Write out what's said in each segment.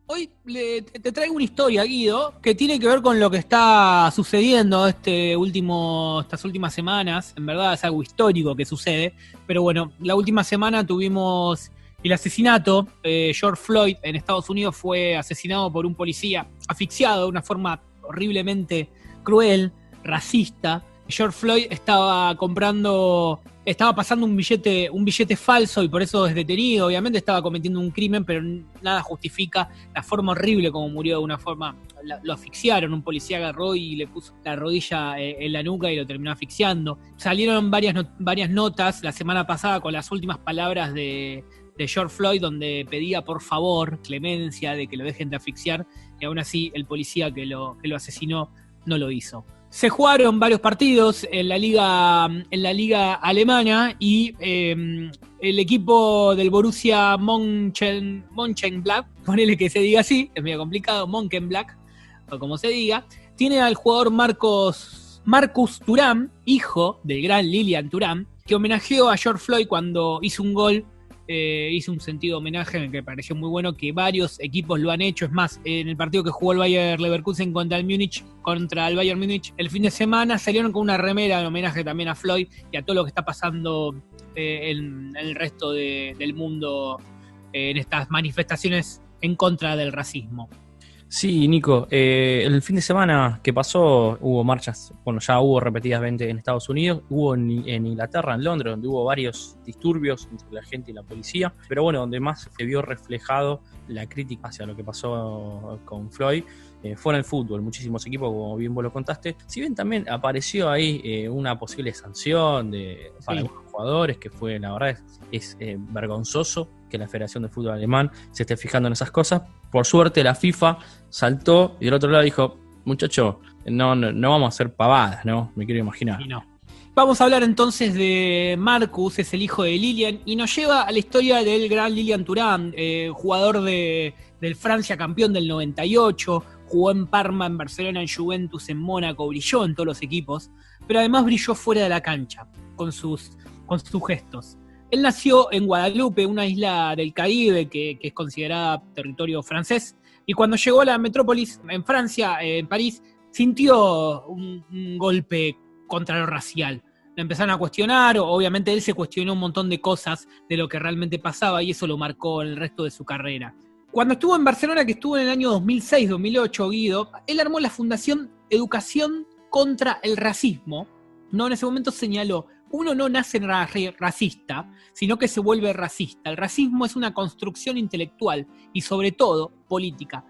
Hoy te traigo una historia, Guido, que tiene que ver con lo que está sucediendo estas últimas semanas. En verdad es algo histórico que sucede, pero bueno, la última semana tuvimos el asesinato. George Floyd en Estados Unidos fue asesinado por un policía, asfixiado de una forma horriblemente cruel, racista. George Floyd estaba pasando un billete falso y por eso es detenido. Obviamente estaba cometiendo un crimen, pero nada justifica la forma horrible como murió. De una forma, lo asfixiaron, un policía agarró y le puso la rodilla en la nuca y lo terminó asfixiando. Salieron varias notas la semana pasada con las últimas palabras de George Floyd, donde pedía por favor clemencia, de que lo dejen de asfixiar, y aún así el policía que lo asesinó no lo hizo. Se jugaron varios partidos en la liga alemana y el equipo del Borussia Mönchengladbach, ponele que se diga así, es medio complicado, Mönchengladbach, o como se diga, tiene al jugador Marcus Thuram, hijo del gran Lilian Thuram, que homenajeó a George Floyd cuando hizo un gol. Hizo un sentido homenaje en el que me pareció muy bueno, que varios equipos lo han hecho. Es más, en el partido que jugó el Bayer Leverkusen contra el Bayern Múnich el fin de semana, salieron con una remera en homenaje también a Floyd y a todo lo que está pasando en el resto del mundo en estas manifestaciones en contra del racismo. Sí, Nico, el fin de semana que pasó hubo marchas, bueno, ya hubo repetidamente en Estados Unidos, hubo en Inglaterra, en Londres, donde hubo varios disturbios entre la gente y la policía, pero bueno, donde más se vio reflejado la crítica hacia lo que pasó con Floyd fue en el fútbol. Muchísimos equipos, como bien vos lo contaste, si bien también apareció ahí una posible sanción para algunos jugadores, que fue, la verdad, es vergonzoso que la Federación de Fútbol Alemán se esté fijando en esas cosas. Por suerte la FIFA saltó y del otro lado dijo, muchacho, no vamos a hacer pavadas, ¿no? Me quiero imaginar. Y no. Vamos a hablar entonces de Marcus, es el hijo de Lilian, y nos lleva a la historia del gran Lilian Thuram, jugador del Francia, campeón del 98, jugó en Parma, en Barcelona, en Juventus, en Mónaco, brilló en todos los equipos, pero además brilló fuera de la cancha, con sus gestos. Él nació en Guadalupe, una isla del Caribe que es considerada territorio francés, y cuando llegó a la metrópolis en Francia, en París, sintió un golpe contra lo racial. Lo empezaron a cuestionar, obviamente él se cuestionó un montón de cosas de lo que realmente pasaba y eso lo marcó el resto de su carrera. Cuando estuvo en Barcelona, que estuvo en el año 2006-2008, Guido, él armó la Fundación Educación contra el Racismo. No, en ese momento señaló, uno no nace racista, sino que se vuelve racista. El racismo es una construcción intelectual y sobre todo política.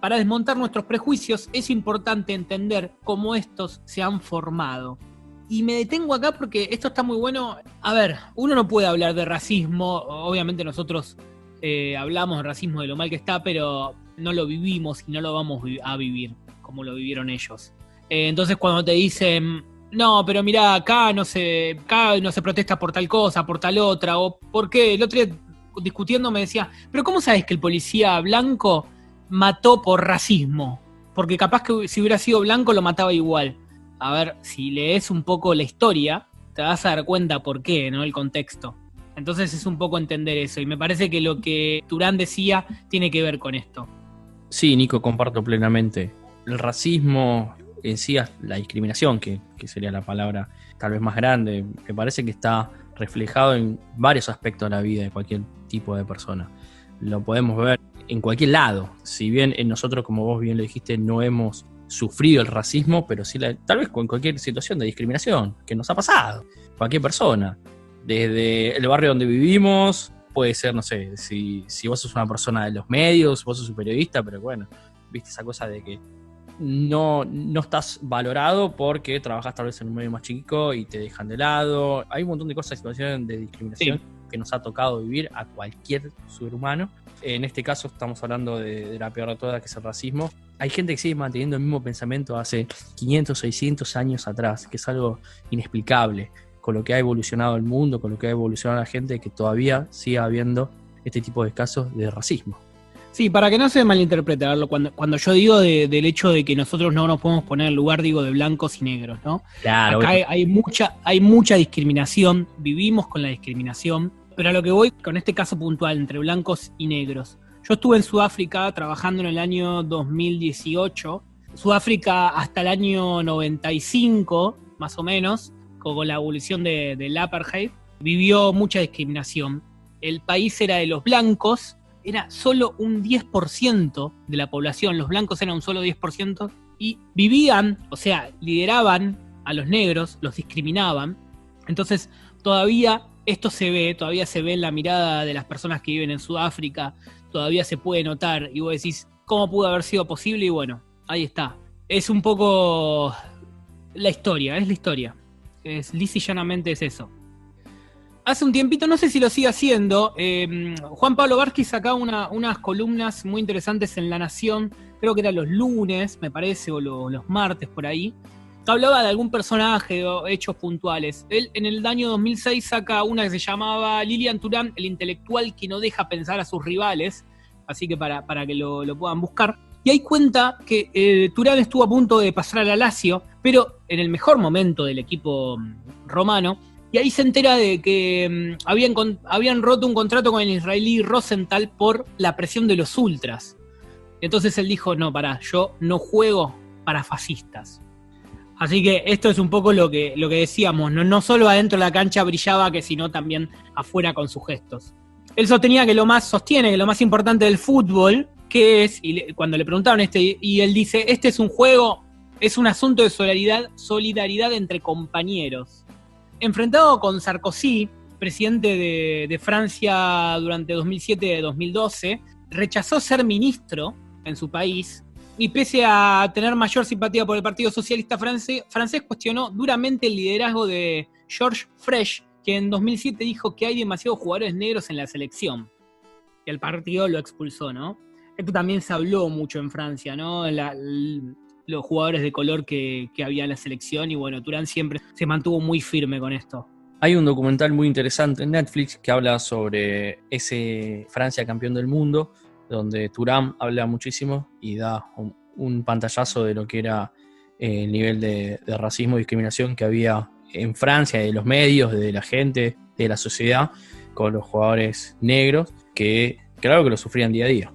Para desmontar nuestros prejuicios es importante entender cómo estos se han formado. Y me detengo acá porque esto está muy bueno. A ver, uno no puede hablar de racismo, obviamente nosotros hablamos de racismo, de lo mal que está, pero no lo vivimos y no lo vamos a vivir como lo vivieron ellos. Entonces cuando te dicen, no, pero mirá, acá no se protesta por tal cosa, por tal otra, o ¿por qué? El otro día discutiendo me decía, pero ¿cómo sabes que el policía blanco mató por racismo? Porque capaz que si hubiera sido blanco lo mataba igual. A ver, si lees un poco la historia, te vas a dar cuenta por qué, ¿no? El contexto. Entonces es un poco entender eso, y me parece que lo que Thuram decía tiene que ver con esto. Sí, Nico, comparto plenamente. El racismo en sí, la discriminación, que sería la palabra tal vez más grande, me parece que está reflejado en varios aspectos de la vida de cualquier tipo de persona. Lo podemos ver en cualquier lado. Si bien nosotros, como vos bien lo dijiste, no hemos sufrido el racismo, pero sí tal vez con cualquier situación de discriminación que nos ha pasado. Cualquier persona. Desde el barrio donde vivimos, puede ser, no sé, si vos sos una persona de los medios, vos sos un periodista, pero bueno, viste esa cosa de que no estás valorado porque trabajas tal vez en un medio más chico y te dejan de lado. Hay un montón de cosas, situaciones de discriminación que nos ha tocado vivir a cualquier ser humano. En este caso estamos hablando de la peor de todas, que es el racismo. Hay gente que sigue manteniendo el mismo pensamiento hace 500, 600 años atrás, que es algo inexplicable con lo que ha evolucionado el mundo, con lo que ha evolucionado la gente, que todavía sigue habiendo este tipo de casos de racismo. Sí, para que no se malinterprete, cuando yo digo del hecho de que nosotros no nos podemos poner en lugar, digo, de blancos y negros, ¿no? Claro. Acá hay mucha discriminación, vivimos con la discriminación, pero a lo que voy con este caso puntual entre blancos y negros, Yo estuve en Sudáfrica trabajando en el año 2018. Sudáfrica hasta el año 95, más o menos, con la abolición del apartheid, vivió mucha discriminación. El país era de los blancos, era solo un 10% de la población, los blancos eran un solo 10%, y vivían, o sea, lideraban a los negros, los discriminaban. Entonces, todavía esto todavía se ve en la mirada de las personas que viven en Sudáfrica, todavía se puede notar, y vos decís, ¿cómo pudo haber sido posible? Y bueno, ahí está. Es un poco la historia, es la historia. Lisa y llanamente es eso. Hace un tiempito, no sé si lo sigue haciendo, Juan Pablo Vázquez sacaba unas columnas muy interesantes en La Nación, creo que eran los lunes, me parece, o los martes por ahí, que hablaba de algún personaje o hechos puntuales. Él en el año 2006 saca una que se llamaba Lilian Thuram, el intelectual que no deja pensar a sus rivales, así que para que lo puedan buscar. Y ahí cuenta que Thuram estuvo a punto de pasar a la Lazio, pero en el mejor momento del equipo romano, y ahí se entera de que habían roto un contrato con el israelí Rosenthal por la presión de los ultras. Entonces él dijo, no, yo no juego para fascistas. Así que esto es un poco lo que decíamos, no solo adentro de la cancha brillaba, sino también afuera con sus gestos. Él sostiene que lo más importante del fútbol, que es, y cuando le preguntaron y él dice, este es un juego, es un asunto de solidaridad entre compañeros. Enfrentado con Sarkozy, presidente de Francia durante 2007-2012, rechazó ser ministro en su país y pese a tener mayor simpatía por el Partido Socialista francés, cuestionó duramente el liderazgo de Georges Frege, que en 2007 dijo que hay demasiados jugadores negros en la selección. Y el partido lo expulsó, ¿no? Esto también se habló mucho en Francia, ¿no? Los jugadores de color que había en la selección, y bueno, Thuram siempre se mantuvo muy firme con esto. Hay un documental muy interesante en Netflix que habla sobre ese Francia campeón del mundo, donde Thuram habla muchísimo y da un pantallazo de lo que era el nivel de racismo y discriminación que había en Francia, de los medios, de la gente, de la sociedad, con los jugadores negros, que claro que lo sufrían día a día.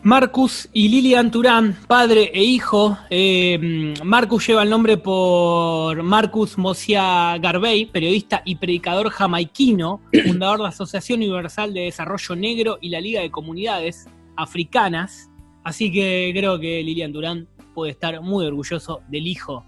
Marcus y Lilian Thuram, padre e hijo. Marcus lleva el nombre por Marcus Mosiah Garvey, periodista y predicador jamaiquino, fundador de la Asociación Universal de Desarrollo Negro y la Liga de Comunidades Africanas. Así que creo que Lilian Thuram puede estar muy orgulloso del hijo